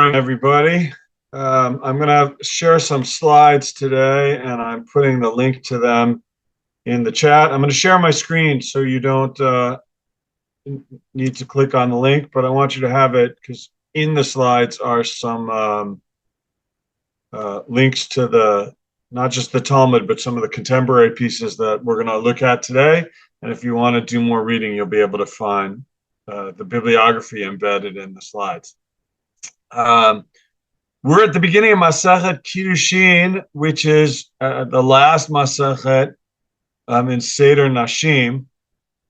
morning, everybody. I'm going to share some slides today, and I'm putting the link to them in the chat. I'm going to share my screen so you don't need to click on the link, but I want you to have it because in the slides are some links to not just the Talmud, but some of the contemporary pieces that we're going to look at today. And if you want to do more reading, you'll be able to find the bibliography embedded in the slides. We're at the beginning of Masachet Kiddushin, which is the last Masachet in Seder Nashim.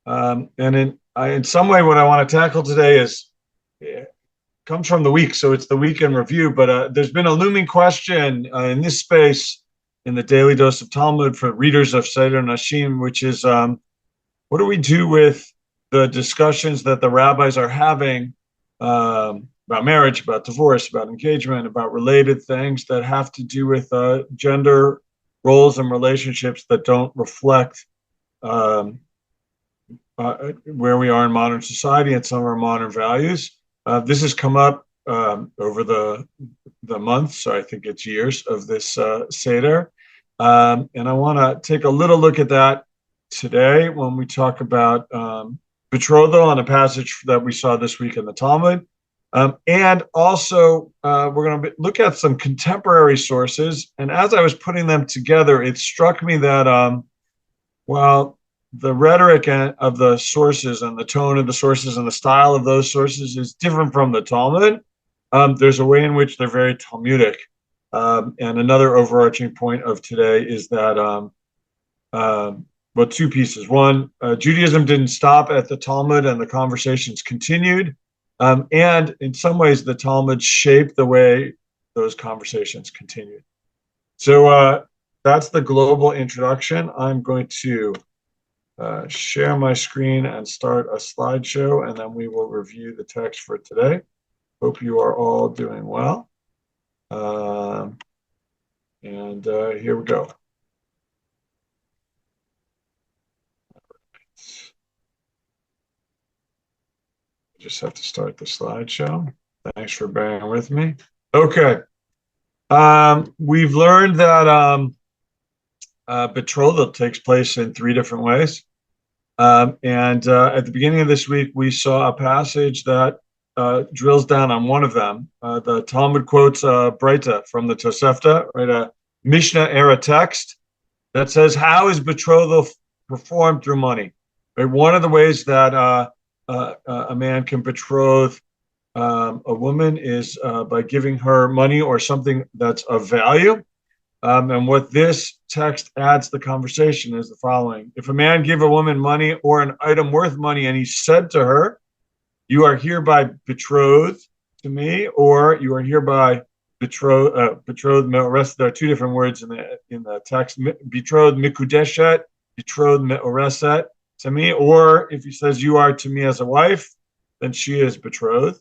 And in some way, what I want to tackle today comes from the week, so it's the week in review. But there's been a looming question in this space in the Daily Dose of Talmud for readers of Seder Nashim, which is what do we do with the discussions that the rabbis are having about marriage, about divorce, about engagement, about related things that have to do with gender roles and relationships that don't reflect where we are in modern society and some of our modern values. This has come up over the months, so I think it's years of this Seder. And I want to take a little look at that today when we talk about betrothal on a passage that we saw this week in the Talmud. And also, we're going to look at some contemporary sources. And as I was putting them together, it struck me that while the rhetoric of the sources and the tone of the sources and the style of those sources is different from the Talmud, there's a way in which they're very Talmudic. And another overarching point of today is that, two pieces. One, Judaism didn't stop at the Talmud and the conversations continued. And in some ways, the Talmud shaped the way those conversations continued. So that's the global introduction. I'm going to share my screen and start a slideshow, and then we will review the text for today. Hope you are all doing well. And here we go. Just have to start the slideshow. Thanks for bearing with me. Okay. We've learned that betrothal takes place in three different ways. And at the beginning of this week, we saw a passage that drills down on one of them. The Talmud quotes Breita from the Tosefta, right, a Mishnah era text that says, how is betrothal performed through money? Right? One of the ways that a man can betroth a woman is by giving her money or something that's of value. And what this text adds to the conversation is the following. If a man give a woman money or an item worth money and he said to her, you are hereby betrothed to me, or you are hereby betrothed, there are two different words in the text, betrothed mikudeshet, betrothed me'oreset, to me, or if he says you are to me as a wife, then she is betrothed.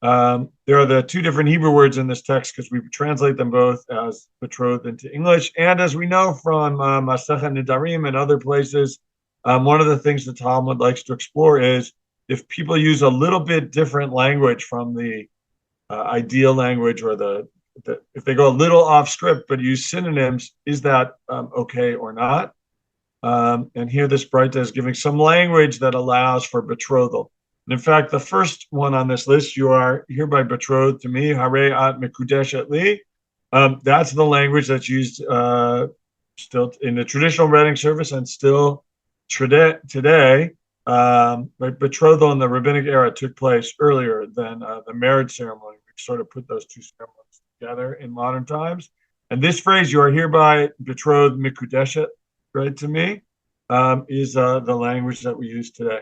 There are the two different Hebrew words in this text because we translate them both as betrothed into English. And as we know from Masechet Nedarim and other places, one of the things the Talmud likes to explore is if people use a little bit different language from the ideal language, or if they go a little off script but use synonyms, is that okay or not? And here this Breita is giving some language that allows for betrothal. And in fact, the first one on this list, you are hereby betrothed to me, Harei at mikudeshet li. That's the language that's used still in the traditional wedding service and still today. But betrothal in the rabbinic era took place earlier than the marriage ceremony. We sort of put those two ceremonies together in modern times. And this phrase, you are hereby betrothed mikudeshet, right, to me, is the language that we use today.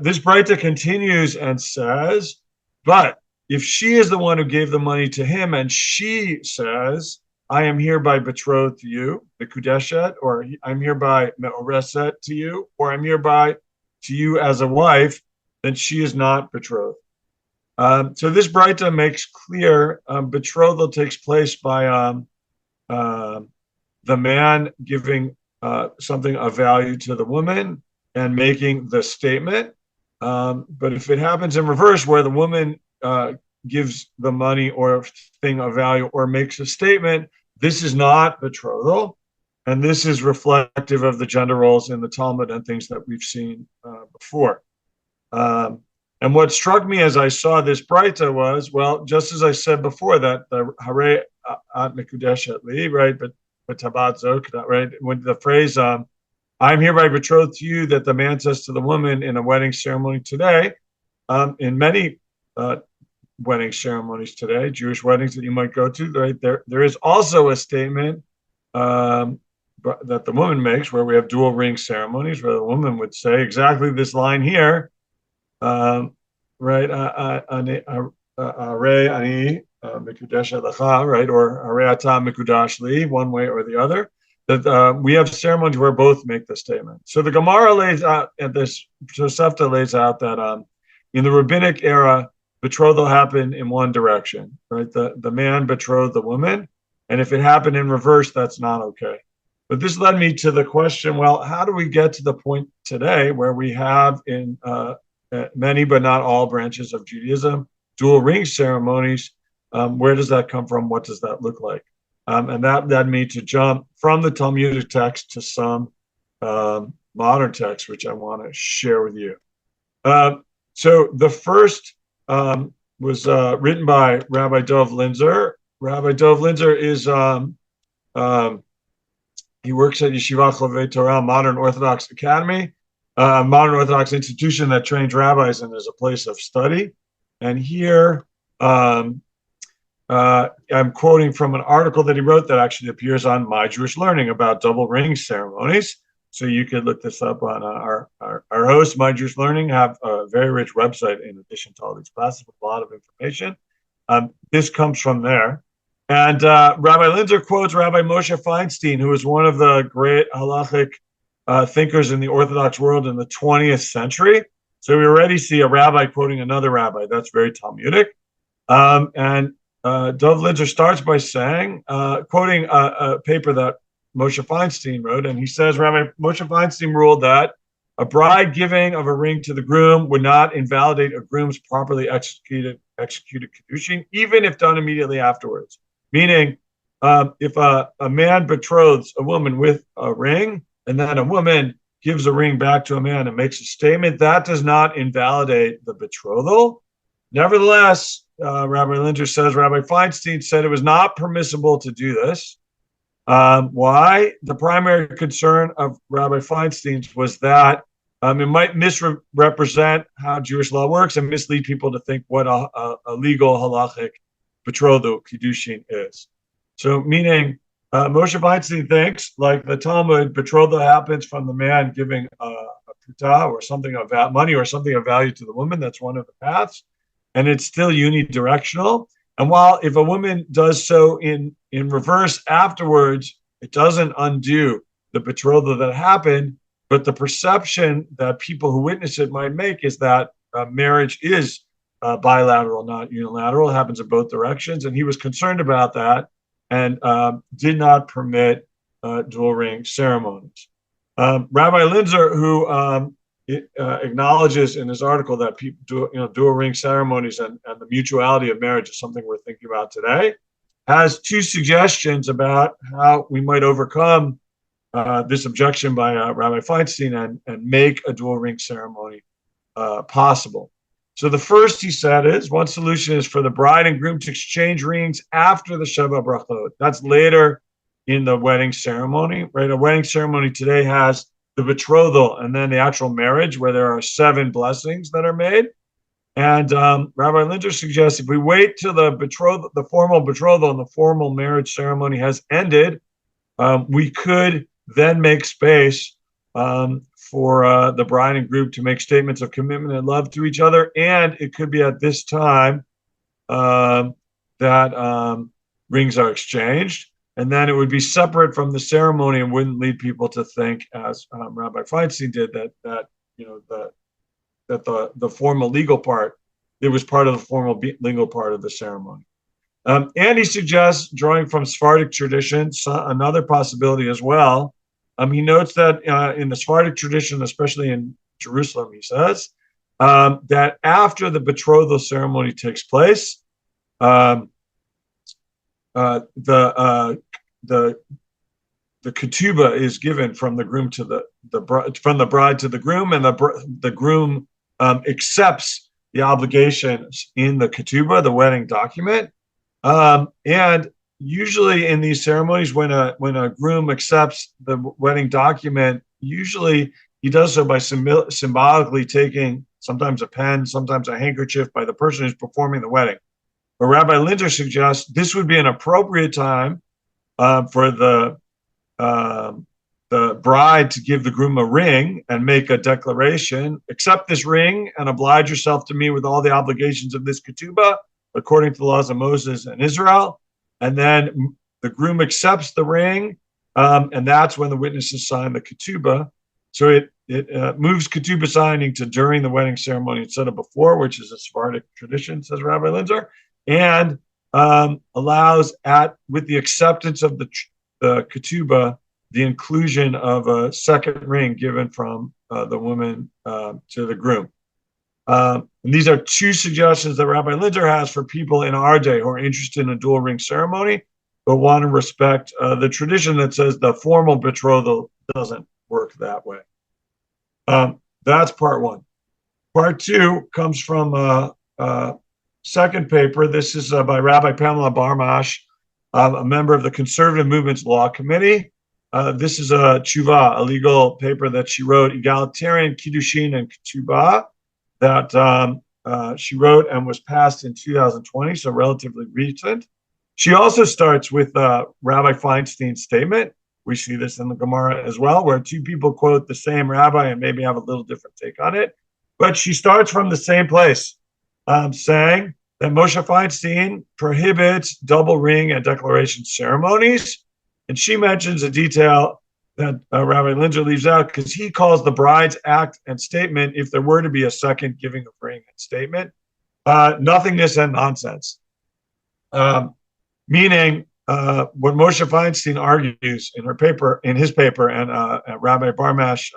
This Breita continues and says, but if she is the one who gave the money to him and she says, I am hereby betrothed to you, mikudeshet, or I'm hereby me'oreset to you, or I'm hereby to you as a wife, then she is not betrothed. So this Breita makes clear betrothal takes place by the man giving something of value to the woman and making the statement. But if it happens in reverse, where the woman gives the money or thing of value or makes a statement, this is not betrothal. And this is reflective of the gender roles in the Talmud and things that we've seen before. Um, and what struck me as I saw this Breita was, well, just as I said before, that the Hare at Mikudesh at Li, right? But Tabat Zok, right? When the phrase, I'm hereby betrothed to you, that the man says to the woman in a wedding ceremony today, in many wedding ceremonies today, Jewish weddings that you might go to, right? There is also a statement that the woman makes where we have dual ring ceremonies where the woman would say exactly this line here, right? Are ani mikudesh lecha, right? Or are ata mikudash li, one way or the other. That we have ceremonies where both make the statement. So the Gemara lays out, and this Tosefta lays out that in the rabbinic era, betrothal happened in one direction, right? The man betrothed the woman, and if it happened in reverse, that's not okay. But this led me to the question, well, how do we get to the point today where we have in many but not all branches of Judaism dual ring ceremonies? Where does that come from? What does that look like? And that led me to jump from the Talmudic text to some modern text, which I want to share with you. So the first was written by Rabbi Dov Linzer. Rabbi Dov Linzer is he works at Yeshiva Chovei Torah, Modern Orthodox Academy, modern Orthodox institution that trains rabbis and is a place of study. And here I'm quoting from an article that he wrote that actually appears on My Jewish Learning about double ring ceremonies. So you could look this up on our host, My Jewish Learning, have a very rich website in addition to all these classes with a lot of information. This comes from there. And Rabbi Linzer quotes Rabbi Moshe Feinstein, who was one of the great halachic thinkers in the Orthodox world in the 20th century. So we already see a rabbi quoting another rabbi. That's very Talmudic. And Dov Linzer starts by saying, quoting a paper that Moshe Feinstein wrote, and he says, Rabbi Moshe Feinstein ruled that a bride giving of a ring to the groom would not invalidate a groom's properly executed kiddushin, even if done immediately afterwards. Meaning, if a man betroths a woman with a ring, and then a woman gives a ring back to a man and makes a statement, that does not invalidate the betrothal. Nevertheless, Rabbi Linzer says, Rabbi Feinstein said it was not permissible to do this. Why? The primary concern of Rabbi Feinstein's was that it might misrepresent how Jewish law works and mislead people to think what a legal halachic betrothal kiddushin is. So, meaning Moshe Feinstein thinks, like the Talmud, betrothal happens from the man giving a pruta or something of money or something of value to the woman. That's one of the paths, and it's still unidirectional. And while if a woman does so in reverse afterwards, it doesn't undo the betrothal that happened. But the perception that people who witness it might make is that marriage is bilateral, not unilateral. It happens in both directions. And he was concerned about that and did not permit dual ring ceremonies. Rabbi Linzer, who acknowledges in his article that people dual ring ceremonies and the mutuality of marriage is something we're thinking about today, has two suggestions about how we might overcome this objection by Rabbi Feinstein and make a dual ring ceremony possible. So the first, he said, is one solution is for the bride and groom to exchange rings after the Sheva Brachot. That's later in the wedding ceremony, right? A wedding ceremony today has the betrothal and then the actual marriage where there are 7 blessings that are made. And Rabbi Linzer suggests if we wait till the formal betrothal and the formal marriage ceremony has ended, we could then make space for the bride and groom to make statements of commitment and love to each other. And it could be at this time that rings are exchanged. And then it would be separate from the ceremony and wouldn't lead people to think, as Rabbi Feinstein did, that the formal legal part, it was part of the formal legal part of the ceremony. And he suggests, drawing from Sephardic tradition, another possibility as well. He notes that in the Sephardic tradition, especially in Jerusalem, he says, that after the betrothal ceremony takes place, um, the ketubah is given from the groom to from the bride to the groom, and the groom accepts the obligations in the ketubah, the wedding document. And usually in these ceremonies, when a groom accepts the wedding document, usually he does so by symbolically taking sometimes a pen, sometimes a handkerchief by the person who's performing the wedding. But Rabbi Linder suggests this would be an appropriate time for the bride to give the groom a ring and make a declaration: accept this ring and oblige yourself to me with all the obligations of this ketubah according to the laws of Moses and Israel. And then the groom accepts the ring, and that's when the witnesses sign the ketubah. So it moves ketubah signing to during the wedding ceremony instead of before, which is a Sephardic tradition, says Rabbi Linzer, and allows, with the acceptance of the ketubah, the inclusion of a second ring given from the woman to the groom. And these are two suggestions that Rabbi Linder has for people in our day who are interested in a dual ring ceremony, but want to respect the tradition that says the formal betrothal doesn't work that way. That's part one. Part two comes from a second paper. This is by Rabbi Pamela Barmash, a member of the Conservative Movement's Law Committee. This is a tshuva, a legal paper that she wrote, Egalitarian Kiddushin and Ketubah, that she wrote and was passed in 2020, so relatively recent. She also starts with Rabbi Feinstein's statement. We see this in the Gemara as well, where two people quote the same rabbi and maybe have a little different take on it. But she starts from the same place, saying that Moshe Feinstein prohibits double ring and declaration ceremonies. And she mentions a detail that Rabbi Linder leaves out because he calls the bride's act and statement, if there were to be a second giving of ring and statement, nothingness and nonsense. Meaning, what Moshe Feinstein argues in his paper, and Rabbi Barmash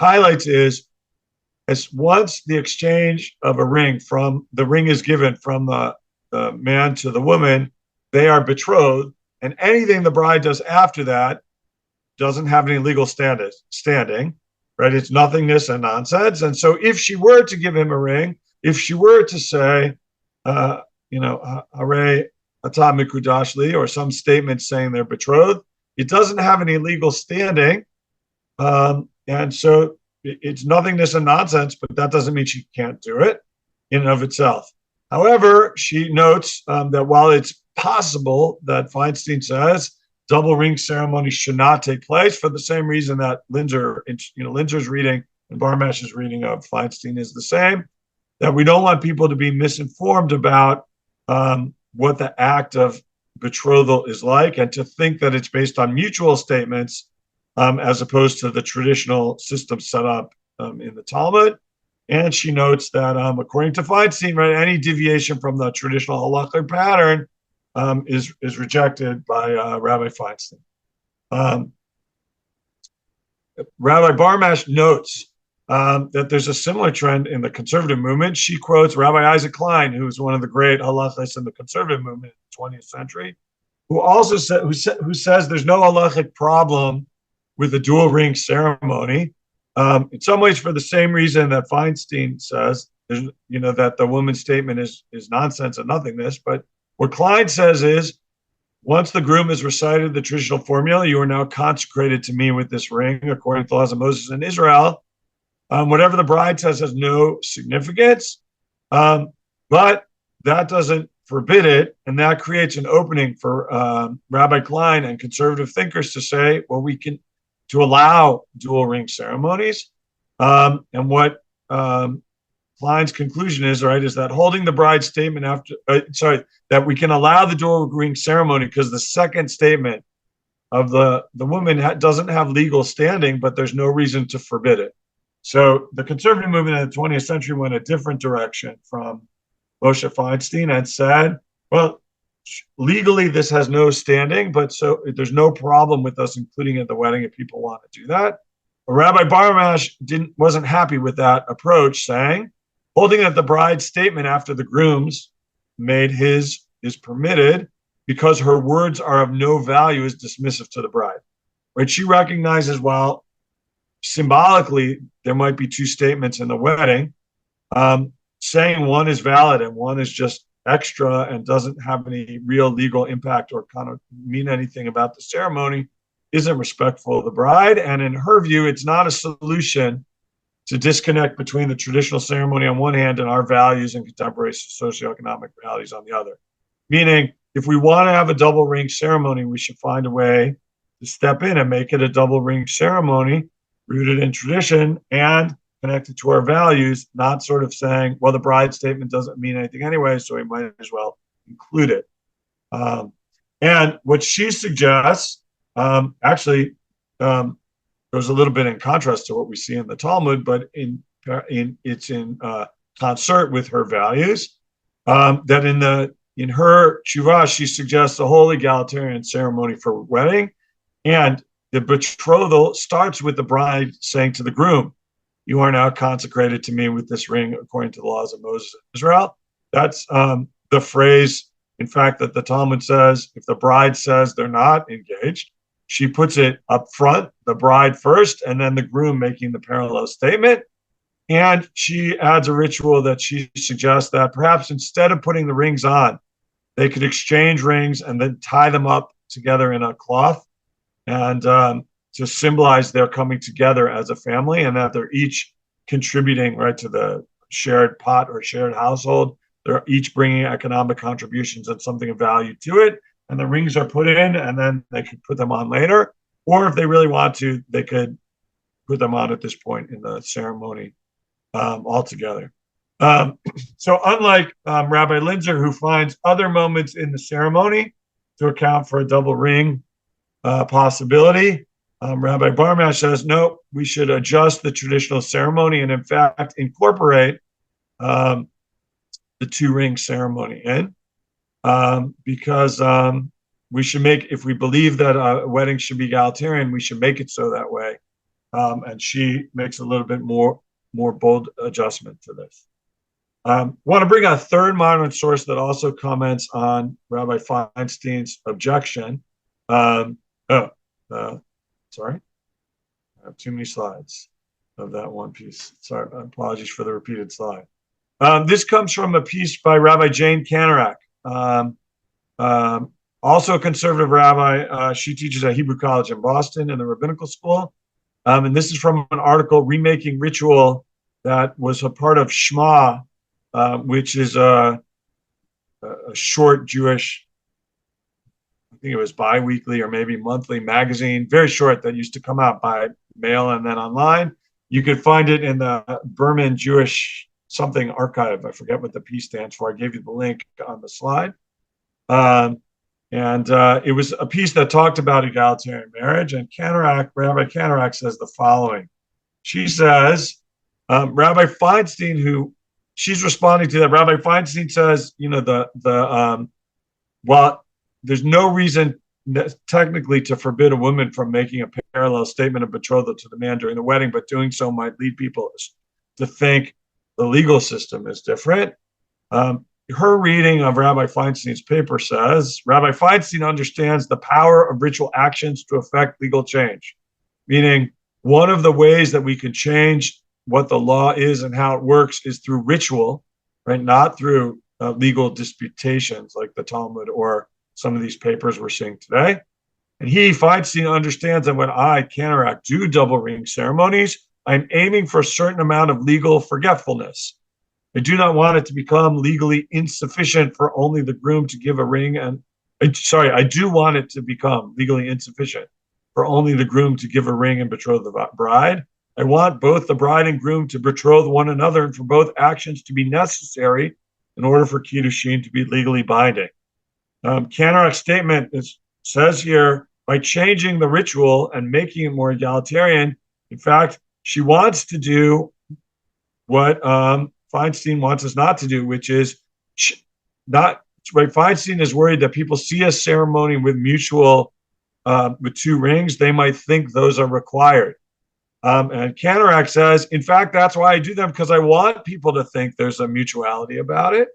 highlights is, as once the exchange of a ring is given from the man to the woman, they are betrothed, and anything the bride does after that doesn't have any legal standing, right? It's nothingness and nonsense. And so if she were to give him a ring, if she were to say, Hare Atah Mikudash Li, or some statement saying they're betrothed, it doesn't have any legal standing. And so it's nothingness and nonsense, but that doesn't mean she can't do it in and of itself. However, she notes that while it's possible that Feinstein says double ring ceremony should not take place for the same reason that Linzer's reading and Barmash's reading of Feinstein is the same, that we don't want people to be misinformed about what the act of betrothal is like, and to think that it's based on mutual statements as opposed to the traditional system set up in the Talmud. And she notes that according to Feinstein, right, any deviation from the traditional halachic pattern is rejected by Rabbi Feinstein. Rabbi Barmash notes that there's a similar trend in the conservative movement. She quotes Rabbi Isaac Klein, who's one of the great halachas in the conservative movement in the 20th century, who also who says there's no halachic problem with the dual ring ceremony. In some ways, for the same reason that Feinstein says, that the woman's statement is nonsense and nothingness. But what Klein says is, once the groom has recited the traditional formula, you are now consecrated to me with this ring, according to the laws of Moses and Israel. Whatever the bride says has no significance, but that doesn't forbid it, and that creates an opening for Rabbi Klein and conservative thinkers to say, well, to allow dual ring ceremonies. And what Klein's conclusion is, right, is that holding the bride's statement that we can allow the dual ring ceremony because the second statement of the woman doesn't have legal standing, but there's no reason to forbid it. So the conservative movement in the 20th century went a different direction from Moshe Feinstein and said, well, legally this has no standing, but so there's no problem with us including it at the wedding if people want to do that. But Rabbi Barmash wasn't happy with that approach, saying, holding that the bride's statement after the groom's made his is permitted because her words are of no value is dismissive to the bride. Right? She recognizes, while symbolically there might be two statements in the wedding, saying one is valid and one is just extra and doesn't have any real legal impact or kind of mean anything about the ceremony isn't respectful of the bride. And in her view, it's not a solution to disconnect between the traditional ceremony on one hand and our values and contemporary socioeconomic realities on the other. Meaning, if we want to have a double ring ceremony, we should find a way to step in and make it a double ring ceremony rooted in tradition and connected to our values, not sort of saying, well, the bride statement doesn't mean anything anyway, so we might as well include it. And what she suggests actually goes a little bit in contrast to what we see in the Talmud, but it's in concert with her values. That in her tshuva, she suggests a whole egalitarian ceremony for wedding, and the betrothal starts with the bride saying to the groom, "You are now consecrated to me with this ring according to the laws of Moses and Israel." That's the phrase, in fact, that the Talmud says if the bride says they're not engaged, she puts it up front, the bride first, and then the groom making the parallel statement. And she adds a ritual that she suggests that perhaps instead of putting the rings on, they could exchange rings and then tie them up together in a cloth and to symbolize their coming together as a family, and that they're each contributing right to the shared pot or shared household. They're each bringing economic contributions and something of value to it. And the rings are put in, and then they could put them on later. Or if they really want to, they could put them on at this point in the ceremony altogether. So unlike Rabbi Linzer, who finds other moments in the ceremony to account for a double ring possibility, Rabbi Barmash says, no, we should adjust the traditional ceremony and in fact incorporate the two-ring ceremony in. Because we should make, if we believe that a wedding should be egalitarian, we should make it so that way. And she makes a little bit more bold adjustment to this. Want to bring a third modern source that also comments on Rabbi Feinstein's objection. Sorry, I have too many slides of that one piece. Sorry, apologies for the repeated slide. This comes from a piece by Rabbi Jane Canarak. Also a conservative rabbi. She teaches at Hebrew College in Boston in the rabbinical school. And this is from an article, Remaking Ritual, that was a part of Shema, which is a short Jewish, I think it was bi-weekly or maybe monthly magazine, very short, that used to come out by mail and then online. You could find it in the Berman Jewish something archive. I forget what the P stands for. I gave you the link on the slide. And it was a piece that talked about egalitarian marriage. And Rabbi Canarak says the following. She says, Rabbi Feinstein, who she's responding to that, Rabbi Feinstein says, well, there's no reason technically to forbid a woman from making a parallel statement of betrothal to the man during the wedding, but doing so might lead people to think the legal system is different. Her reading of Rabbi Feinstein's paper says, Rabbi Feinstein understands the power of ritual actions to affect legal change, meaning one of the ways that we can change what the law is and how it works is through ritual, right? Not through legal disputations like the Talmud or some of these papers we're seeing today. And Feinstein, understands that when I, Canarak, do double ring ceremonies, I'm aiming for a certain amount of legal forgetfulness. I do not want it to become legally insufficient for only the groom to give a ring I do want it to become legally insufficient for only the groom to give a ring and betroth the bride. I want both the bride and groom to betroth one another and for both actions to be necessary in order for Kiddushin to be legally binding. Canarak's statement says here, by changing the ritual and making it more egalitarian, in fact, she wants to do what Feinstein wants us not to do, which is not, right? Feinstein is worried that people see a ceremony with with two rings, they might think those are required. And Canarak says, in fact, that's why I do them, because I want people to think there's a mutuality about it.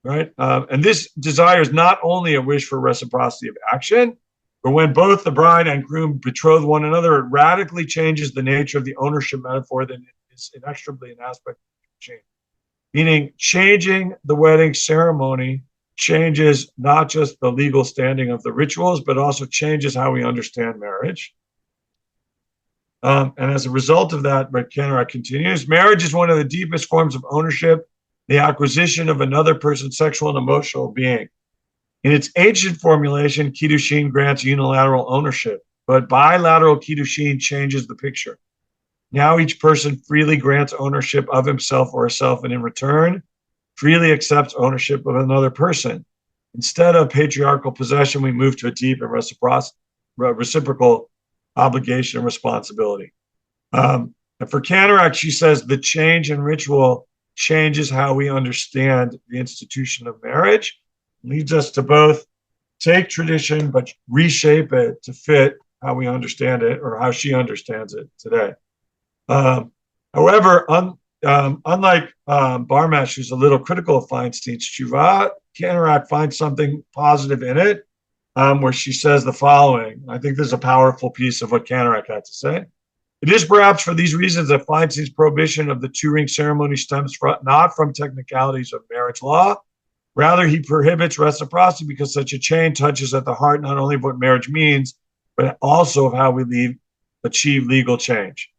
right? And this desire is not only a wish for reciprocity of action, but when both the bride and groom betroth one another, it radically changes the nature of the ownership metaphor that is inextricably an aspect of change. Meaning, changing the wedding ceremony changes not just the legal standing of the rituals, but also changes how we understand marriage. And as a result of that, Brett Kennerak continues, marriage is one of the deepest forms of ownership, the acquisition of another person's sexual and emotional being. In its ancient formulation, Kiddushin grants unilateral ownership, but bilateral Kiddushin changes the picture. Now each person freely grants ownership of himself or herself, and in return, freely accepts ownership of another person. Instead of patriarchal possession, we move to a deep and reciprocal obligation and responsibility. And for Canarac, she says the change in ritual changes how we understand the institution of marriage, leads us to both take tradition but reshape it to fit how we understand it or how she understands it today. However, unlike Barmash, who's a little critical of Feinstein's tshuva, Canarac finds something positive in it, where she says the following. I think this is a powerful piece of what Canarac had to say. It is perhaps for these reasons that Feinstein's prohibition of the two-ring ceremony stems not from technicalities of marriage law. Rather, he prohibits reciprocity because such a chain touches at the heart not only of what marriage means, but also of how we achieve legal change.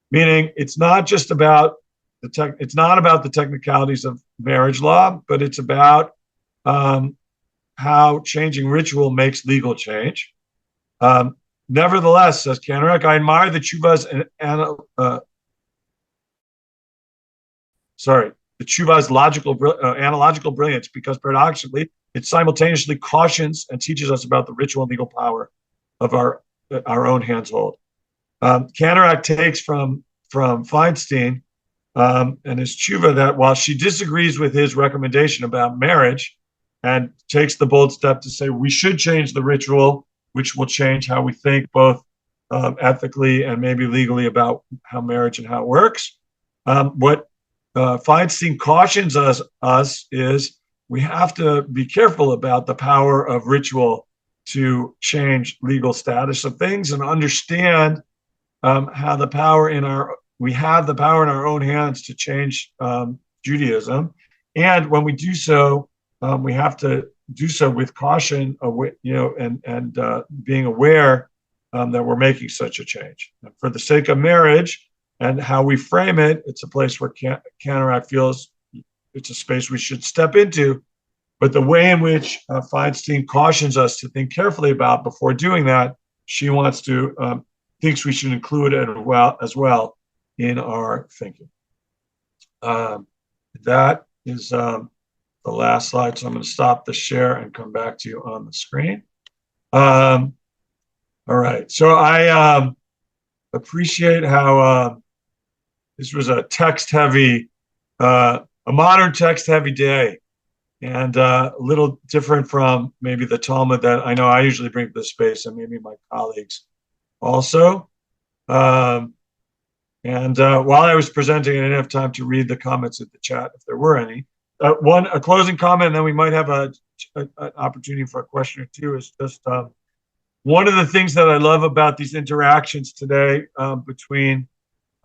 Meaning, it's not just about it's not about the technicalities of marriage law, but it's about how changing ritual makes legal change. Nevertheless, says Canarac, I admire the tshuva's the tshuva's analogical brilliance because paradoxically, it simultaneously cautions and teaches us about the ritual and legal power of our own handhold. Canarac takes from Feinstein and his tshuva that while she disagrees with his recommendation about marriage and takes the bold step to say we should change the ritual, which will change how we think both ethically and maybe legally about how marriage and how it works. What Feinstein cautions us is we have to be careful about the power of ritual to change legal status of things and understand how the power we have the power in our own hands to change Judaism, and when we do so, we have to do so with caution, and being aware that we're making such a change. And for the sake of marriage and how we frame it, it's a place where Canarac feels it's a space we should step into. But the way in which Feinstein cautions us to think carefully about before doing that, she thinks we should include it as well in our thinking. That is the last slide, so I'm going to stop the share and come back to you on the screen. All right, so I appreciate how this was a text-heavy, a modern text-heavy day, and a little different from maybe the Talmud that I know I usually bring to the space, and maybe my colleagues also. And while I was presenting, I didn't have time to read the comments in the chat, if there were any. A closing comment, and then we might have an opportunity for a question or two, is just one of the things that I love about these interactions today between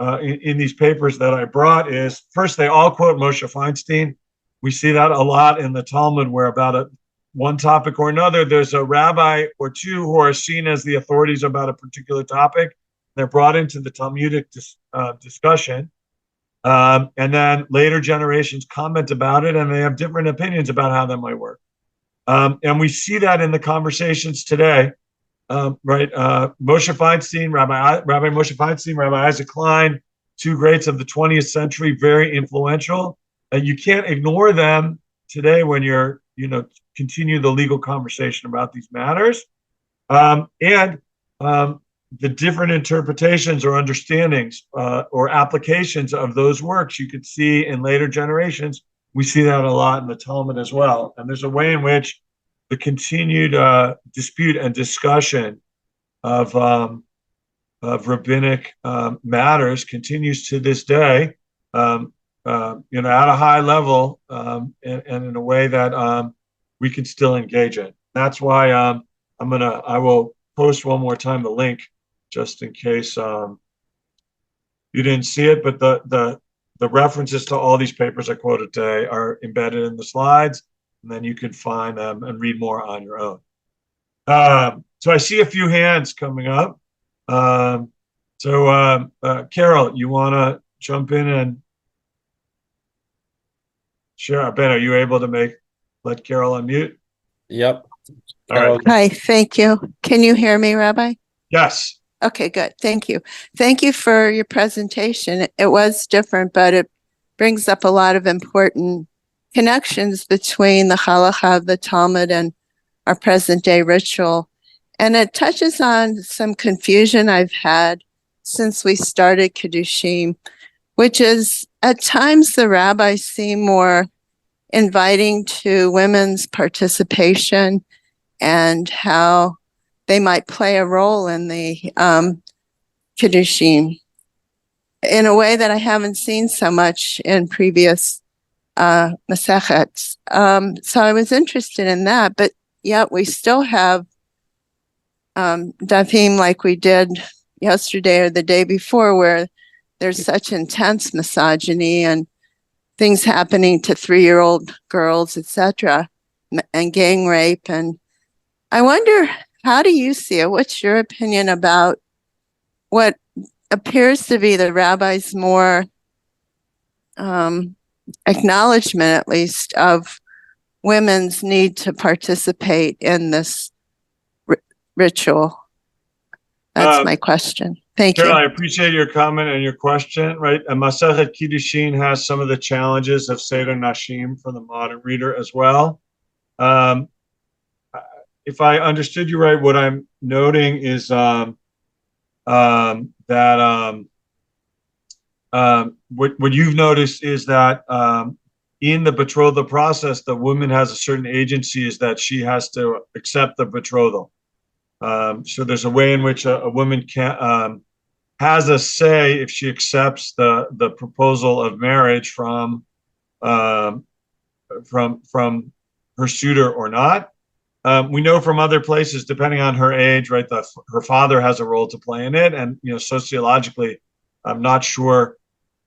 in these papers that I brought is, first, they all quote Moshe Feinstein. We see that a lot in the Talmud, where about one topic or another, there's a rabbi or two who are seen as the authorities about a particular topic. They're brought into the Talmudic discussion, and then later generations comment about it, and they have different opinions about how that might work. And we see that in the conversations today, right? Moshe Feinstein, Rabbi Moshe Feinstein, Rabbi Isaac Klein, two greats of the 20th century, very influential. And you can't ignore them today when you're, continue the legal conversation about these matters. The different interpretations or understandings or applications of those works you could see in later generations. We see that a lot in the Talmud as well. And there's a way in which the continued dispute and discussion of rabbinic matters continues to this day. at a high level, and in a way that we can still engage in. That's why I will post one more time the link just in case you didn't see it, but the references to all these papers I quoted today are embedded in the slides, and then you can find them and read more on your own. So I see a few hands coming up. Carol, you want to jump in and share? Ben, are you able to let Carol unmute? Yep. All right. Hi, thank you. Can you hear me, Rabbi? Yes. Okay, good. Thank you. Thank you for your presentation. It was different, but it brings up a lot of important connections between the Halacha, the Talmud, and our present day ritual. And it touches on some confusion I've had since we started Kiddushim, which is at times the rabbis seem more inviting to women's participation and how they might play a role in the Kiddushim in a way that I haven't seen so much in previous Masechets. So I was interested in that, but yet we still have Dafim like we did yesterday or the day before, where there's such intense misogyny and things happening to 3-year-old girls, etc., and gang rape. And I wonder, how do you see it? What's your opinion about what appears to be the rabbi's more acknowledgement, at least, of women's need to participate in this ritual? That's my question. Thank Carol, you. I appreciate your comment and your question. Right, and Masechet Kiddushin has some of the challenges of Seder Nashim for the modern reader as well. If I understood you right, what I'm noting is that what you've noticed is that in the betrothal process, the woman has a certain agency, is that she has to accept the betrothal. So there's a way in which a woman has a say if she accepts the proposal of marriage from her suitor or not. We know from other places, depending on her age, right, that her father has a role to play in it, and sociologically, I'm not sure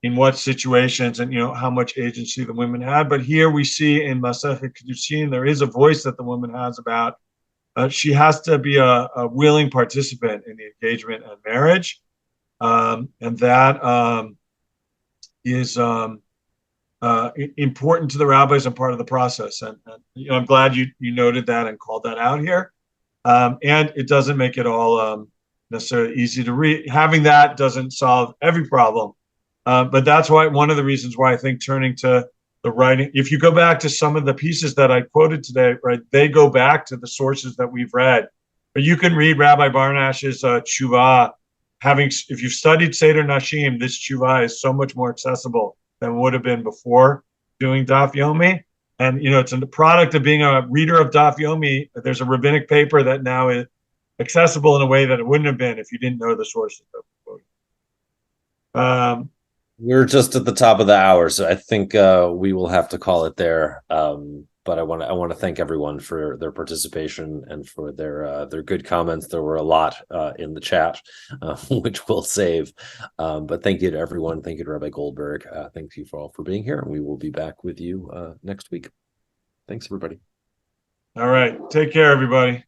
in what situations and how much agency the women had. But here we see in Masechet Kiddushin there is a voice that the woman has about. She has to be a willing participant in the engagement and marriage, and that is important to the rabbis and part of the process. And I'm glad you noted that and called that out here. And it doesn't make it all necessarily easy to read. Having that doesn't solve every problem, but that's why one of the reasons why I think turning to the writing, if you go back to some of the pieces that I quoted today, right, they go back to the sources that we've read. But you can read Rabbi Barnash's tshuva. If you've studied Seder Nashim, this tshuva is so much more accessible than would have been before doing Daf Yomi. And it's a product of being a reader of Daf Yomi. There's a rabbinic paper that now is accessible in a way that it wouldn't have been if you didn't know the sources that we quoted. We're just at the top of the hour, so I think we will have to call it there. But I want to thank everyone for their participation and for their good comments. There were a lot in the chat, which we'll save. But thank you to everyone. Thank you to Rabbi Goldberg. Thank you all for being here, and we will be back with you next week. Thanks, everybody. All right. Take care, everybody.